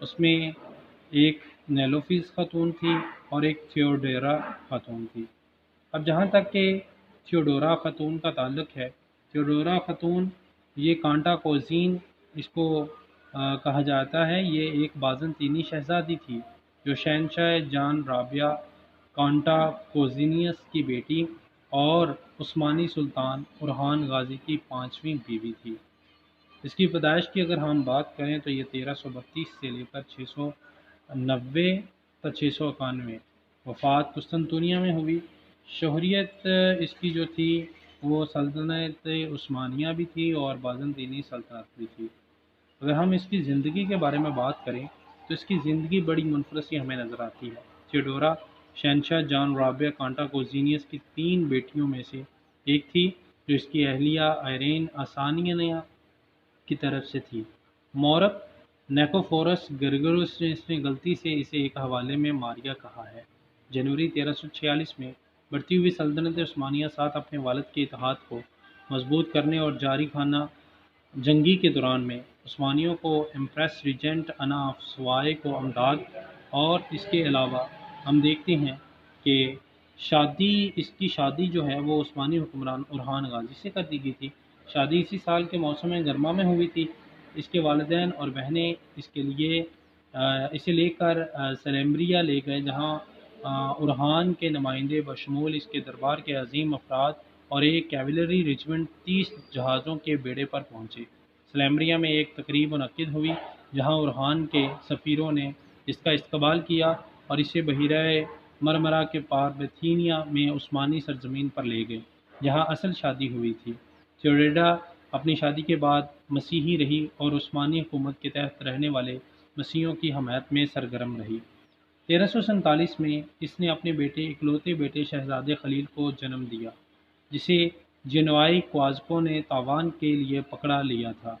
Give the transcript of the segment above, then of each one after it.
اس میں ایک نیلوفیس خاتون تھی اور ایک تھیوڈورا خاتون تھی۔ اب جہاں تک کہ تھیوڈورا خاتون کا تعلق ہے، تھیوڈورا خاتون یہ کانٹا کوزین اس کو کہا جاتا ہے، یہ ایک بازنطینی شہزادی تھی جو شہنشاہ جان رابعہ کانٹا کوزینیس کی بیٹی اور عثمانی سلطان اورحان غازی کی 5ویں بیوی تھی۔ اس کی پیدائش کی اگر ہم بات کریں تو یہ 1332 سے لے کر 690 تا 691 وفات قسطنطنیہ میں ہوئی۔ شہریت اس کی جو تھی وہ سلطنت عثمانیہ بھی تھی اور بازنطینی سلطنت بھی تھی۔ اگر ہم اس کی زندگی کے بارے میں بات کریں تو اس کی زندگی بڑی منفرد سی ہمیں نظر آتی ہے۔ تھیوڈورا شہنشاہ جان رابعہ کانٹا کوزینیس کی 3 بیٹیوں میں سے ایک تھی جو اس کی اہلیہ آئرین آسانیہ کی طرف سے تھی۔ مورخ نیکوفورس گریگوروس نے اس نے غلطی سے اسے ایک حوالے میں ماریا کہا ہے۔ جنوری 1346 میں بڑھتی ہوئی سلطنت عثمانیہ ساتھ اپنے والد کے اتحاد کو مضبوط کرنے اور جاری خانہ جنگی کے دوران میں عثمانیوں کو امپریس ریجنٹ انا آف سوائے کو امداد، اور اس کے علاوہ ہم دیکھتے ہیں کہ اس کی شادی جو ہے وہ عثمانی حکمران اورحان غازی سے کر دی گئی تھی۔ شادی اسی سال کے موسم گرما میں ہوئی تھی۔ اس کے والدین اور بہنیں اسے لے کر سلیمبریا لے گئے، جہاں اورحان کے نمائندے بشمول اس کے دربار کے عظیم افراد اور ایک کیولری ریجمنٹ 30 جہازوں کے بیڑے پر پہنچے۔ سلیمبریا میں ایک تقریب منعقد ہوئی جہاں اورحان کے سفیروں نے اس کا استقبال کیا اور اسے بحیرہ مرمرا کے پار بیتھینیا میں عثمانی سرزمین پر لے گئے جہاں اصل شادی ہوئی تھی۔ تھیوڈورا اپنی شادی کے بعد مسیحی رہی اور عثمانی حکومت کے تحت رہنے والے مسیحیوں کی حمایت میں سرگرم رہی۔ 1347 میں اس نے اپنے اکلوتے بیٹے شہزادے خلیل کو جنم دیا، جسے جنوائی کوازکو نے تاوان کے لیے پکڑا لیا تھا۔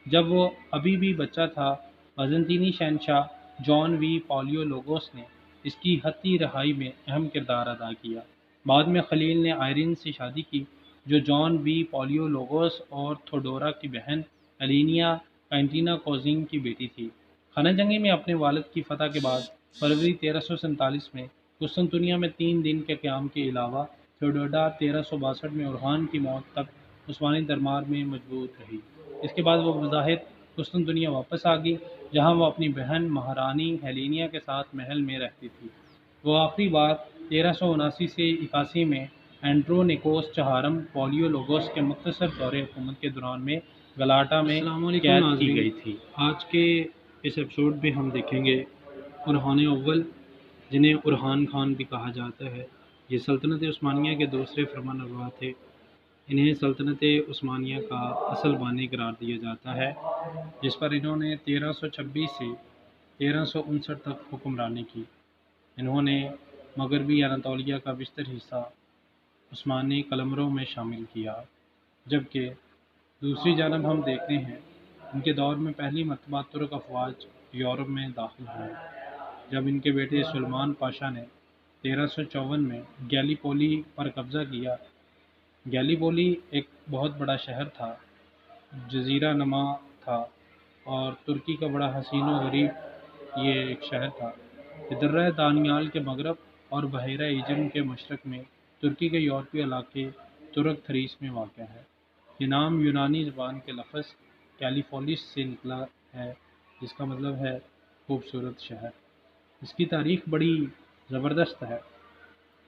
جب وہ ابھی بھی بچہ تھا، بازنطینی شہنشاہ جان وی پالیولوگوس نے اس کی حتی رہائی میں اہم کردار ادا کیا۔ بعد میں خلیل نے آئرین سے شادی کی جو جان وی پالیولوگوس اور تھیوڈورا کی بہن ایلینیا کینٹینا کوزین کی بیٹی تھی۔ خانہ جنگی میں اپنے والد کی فتح کے بعد فروری 1347 میں قسطنطنیہ میں 3 دن کے قیام کے علاوہ تھیوڈورا 1362 میں اورحان کی موت تک عثمانی دربار میں موجود رہی۔ اس کے بعد وہ بظاہر قسطنطنیہ واپس آ گئی جہاں وہ اپنی بہن مہارانی ہیلینیا کے ساتھ محل میں رہتی تھی۔ وہ آخری بار 1379 سے 81 میں اینڈرونیکوس چہارم پالیولوگوس کے مختصر دور حکومت کے دوران میں گلاٹا میں قید کی گئی تھی۔ آج کے اس ایپیسوڈ میں ہم دیکھیں گے اورحان اول، جنہیں اورحان خان بھی کہا جاتا ہے۔ یہ سلطنت عثمانیہ کے دوسرے فرمانروا تھے۔ انہیں سلطنت عثمانیہ کا اصل بانی قرار دیا جاتا ہے، جس پر انہوں نے 1326 سے 1359 تک حکمرانی کی۔ انہوں نے مغربی اناطولیہ کا بیشتر حصہ عثمانی قلمروں میں شامل کیا، جبکہ دوسری جانب ہم دیکھتے ہیں ان کے دور میں پہلی مرتبہ ترک افواج یورپ میں داخل ہوئے، جب ان کے بیٹے سلمان پاشا نے 1354 میں گیلی پولی پر قبضہ کیا۔ گیلی پولی ایک بہت بڑا شہر تھا، جزیرہ نما تھا اور ترکی کا بڑا حسین و غریب یہ ایک شہر تھا۔ یہ درہ دانیال کے مغرب اور بحیرہ ایجن کے مشرق میں ترکی کے یورپی علاقے ترک تھریس میں واقع ہے۔ یہ نام یونانی زبان کے لفظ کیلیفولس سے نکلا ہے، جس کا مطلب ہے خوبصورت شہر۔ اس کی تاریخ بڑی زبردست ہے۔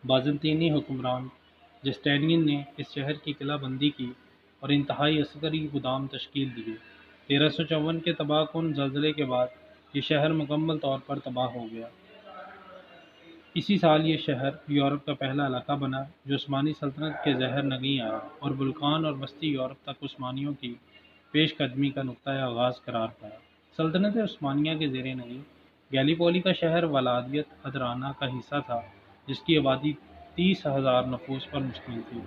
بازنطینی حکمران جسٹینین نے اس شہر کی قلعہ بندی کی اور انتہائی عسکری گودام تشکیل دیے۔ 1354 کے تباہ کن زلزلے کے بعد یہ شہر مکمل طور پر تباہ ہو گیا۔ اسی سال یہ شہر یورپ کا پہلا علاقہ بنا جو عثمانی سلطنت کے زہر نگیں آیا اور بلقان اور وسطی یورپ تک عثمانیوں کی پیش قدمی کا نقطۂ آغاز قرار پایا۔ سلطنت عثمانیہ کے زیر نگیں گیلی پولی کا شہر ولایت ادرانہ کا حصہ تھا، جس کی آبادی 30,000 نفوس پر مشتمل تھی،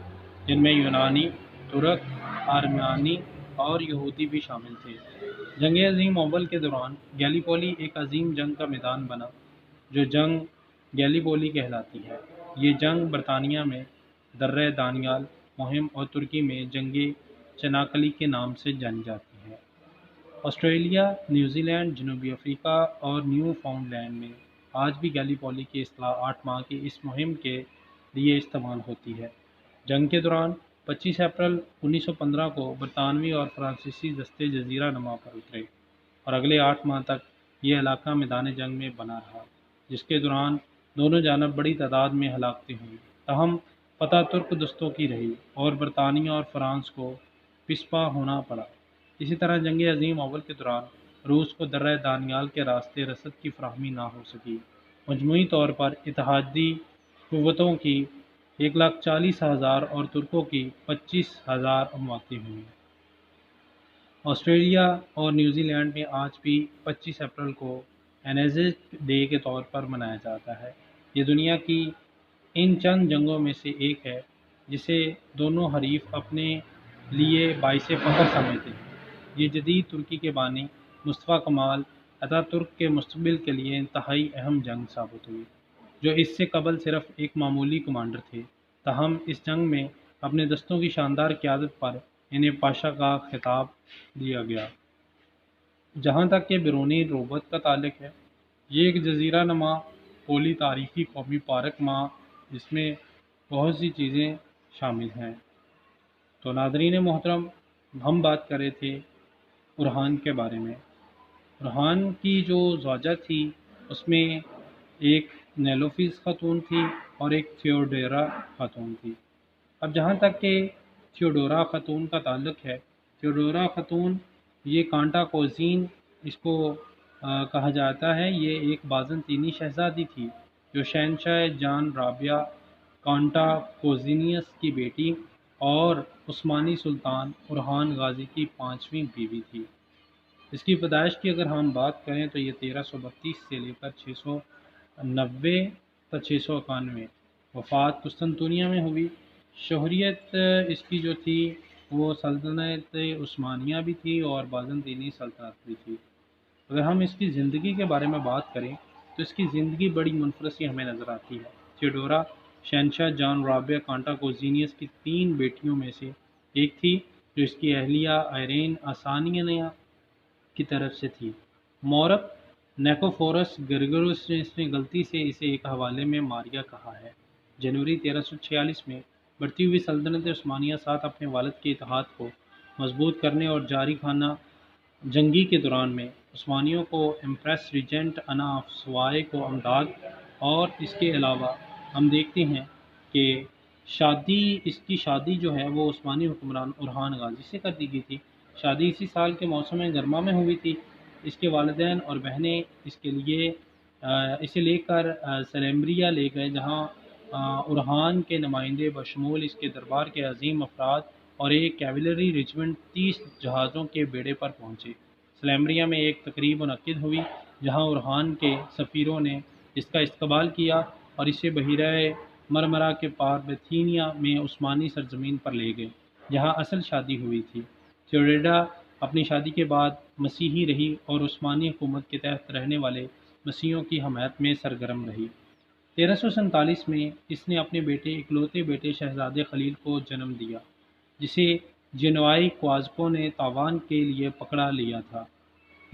جن میں یونانی، ترک، آرمینی اور یہودی بھی شامل تھے۔ جنگ عظیم اول کے دوران گیلی پولی ایک عظیم جنگ کا میدان بنا جو جنگ گیلی پولی کہلاتی ہے۔ یہ جنگ برطانیہ میں درہ دانیال مہم اور ترکی میں جنگ چناکلی کے نام سے جانی جاتی ہے۔ آسٹریلیا، نیوزی لینڈ، جنوبی افریقہ اور نیو فاؤنڈ لینڈ میں آج بھی گیلی پولی کی اصطلاح 8 ماہ کی اس مہم کے لیے استعمال ہوتی ہے۔ جنگ کے دوران 25 اپریل 1915 کو برطانوی اور فرانسیسی دستے جزیرہ نما پر اترے اور اگلے 8 ماہ تک یہ علاقہ میدان جنگ میں بنا رہا، جس کے دوران دونوں جانب بڑی تعداد میں ہلاکتیں ہوئیں۔ تاہم فتح ترک دستوں کی رہی اور برطانیہ اور فرانس کو پسپا ہونا پڑا۔ اسی طرح جنگ عظیم اول کے دوران روس کو درہ دانیال کے راستے رسد کی فراہمی نہ ہو سکی۔ مجموعی طور پر اتحادی قوتوں کی 1,40,000 اور ترکوں کی 25,000 امواتیں ہوئیں۔ آسٹریلیا اور نیوزی لینڈ میں آج بھی 25 اپریل کو انیزٹ ڈے کے طور پر منایا جاتا ہے۔ یہ دنیا کی ان چند جنگوں میں سے ایک ہے جسے دونوں حریف اپنے لیے باعث فخر سمجھتے ہیں۔ یہ جدید ترکی کے بانی مصطفیٰ کمال اتا ترک کے مستقبل کے لیے انتہائی اہم جنگ ثابت ہوئی، جو اس سے قبل صرف ایک معمولی کمانڈر تھے۔ تاہم اس جنگ میں اپنے دستوں کی شاندار قیادت پر انہیں پاشا کا خطاب دیا گیا۔ جہاں تک کہ بیرونی روبت کا تعلق ہے، یہ ایک جزیرہ نما پولی تاریخی قومی پارک ماں جس میں بہت سی چیزیں شامل ہیں۔ تو ناظرین محترم، ہم بات کر رہے تھے اورحان کے بارے میں۔ اورحان کی جو زوجہ تھی اس میں ایک نیلوفیس خاتون تھی اور ایک تھیوڈورا خاتون تھی۔ اب جہاں تک کہ تھیوڈورا خاتون کا تعلق ہے، تھیوڈورا خاتون یہ کانٹا کوزین اس کو کہا جاتا ہے، یہ ایک بازنطینی شہزادی تھی جو شہنشاہ جان رابعہ کانٹا کوزینیس کی بیٹی اور عثمانی سلطان اورحان غازی کی 5ویں بیوی تھی۔ اس کی پیدائش کی اگر ہم بات کریں تو یہ 1332 سے لے کر 690 تا 691، وفات قسطنطنیہ میں ہوئی۔ شہریت اس کی جو تھی وہ سلطنت عثمانیہ بھی تھی اور بازنطینی سلطنت بھی تھی۔ اگر ہم اس کی زندگی کے بارے میں بات کریں تو اس کی زندگی بڑی منفرد سی ہمیں نظر آتی ہے۔ تھیوڈورا شہنشاہ جان رابعہ کانٹا کوزینیس کی 3 بیٹیوں میں سے ایک تھی جو اس کی اہلیہ آئرین آسانیہ کی طرف سے تھی۔ مورخ نیکوفورس گریگوروس نے اس میں غلطی سے اسے ایک حوالے میں ماریا کہا ہے۔ جنوری 1346 میں بڑھتی ہوئی سلطنت عثمانیہ ساتھ اپنے والد کے اتحاد کو مضبوط کرنے اور جاری خانہ جنگی کے دوران میں عثمانیوں کو امپریس ریجنٹ انا آف سوائے کو امداد، اور اس کے علاوہ ہم دیکھتے ہیں کہ اس کی شادی جو ہے وہ عثمانی حکمران اورحان غازی سے کر دی گئی تھی۔ شادی اسی سال کے موسم گرما میں ہوئی تھی۔ اس کے والدین اور بہنیں اسے لے کر سلیمبریا لے گئے، جہاں اورحان کے نمائندے بشمول اس کے دربار کے عظیم افراد اور ایک کیولری ریجمنٹ 30 جہازوں کے بیڑے پر پہنچے۔ سلیمبریا میں ایک تقریب منعقد ہوئی جہاں اورحان کے سفیروں نے اس کا استقبال کیا اور اسے بحیرہ مرمرا کے پار بیتھینیا میں عثمانی سرزمین پر لے گئے جہاں اصل شادی ہوئی تھی۔ تھیوڈورا اپنی شادی کے بعد مسیحی رہی اور عثمانی حکومت کے تحت رہنے والے مسیحیوں کی حمایت میں سرگرم رہی۔ 1347 میں اس نے اپنے اکلوتے بیٹے شہزادے خلیل کو جنم دیا، جسے جنوائی کوازکو نے تاوان کے لیے پکڑا لیا تھا۔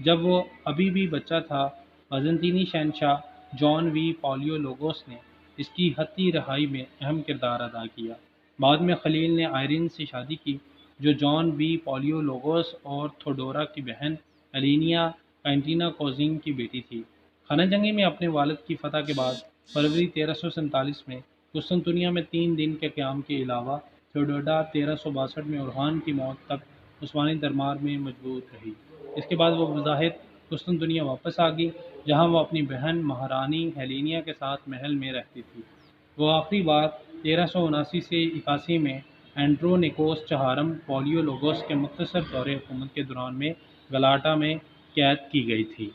جب وہ ابھی بھی بچہ تھا، بازنطینی شہنشاہ جان وی پالیولوگوس نے اس کی حتی رہائی میں اہم کردار ادا کیا۔ بعد میں خلیل نے آئرین سے شادی کی جو جان وی پالیولوگوس اور تھیوڈورا کی بہن الینیا کینٹینا کوزین کی بیٹی تھی۔ خانہ جنگی میں اپنے والد کی فتح کے بعد فروری 1347 میں قسطنطنیہ میں 3 دن کے قیام کے علاوہ تھیوڈورا 1362 میں اورحان کی موت تک عثمانی دربار میں موجود رہی۔ اس کے بعد وہ بظاہر قسطنطنیہ واپس آ گئی جہاں وہ اپنی بہن مہارانی ہیلینیا کے ساتھ محل میں رہتی تھی۔ وہ آخری بار 1379 سے 81 میں اینڈرونیکوس چہارم پالیولوگوس کے مختصر دور حکومت کے دوران میں گلاٹا میں قید کی گئی تھی۔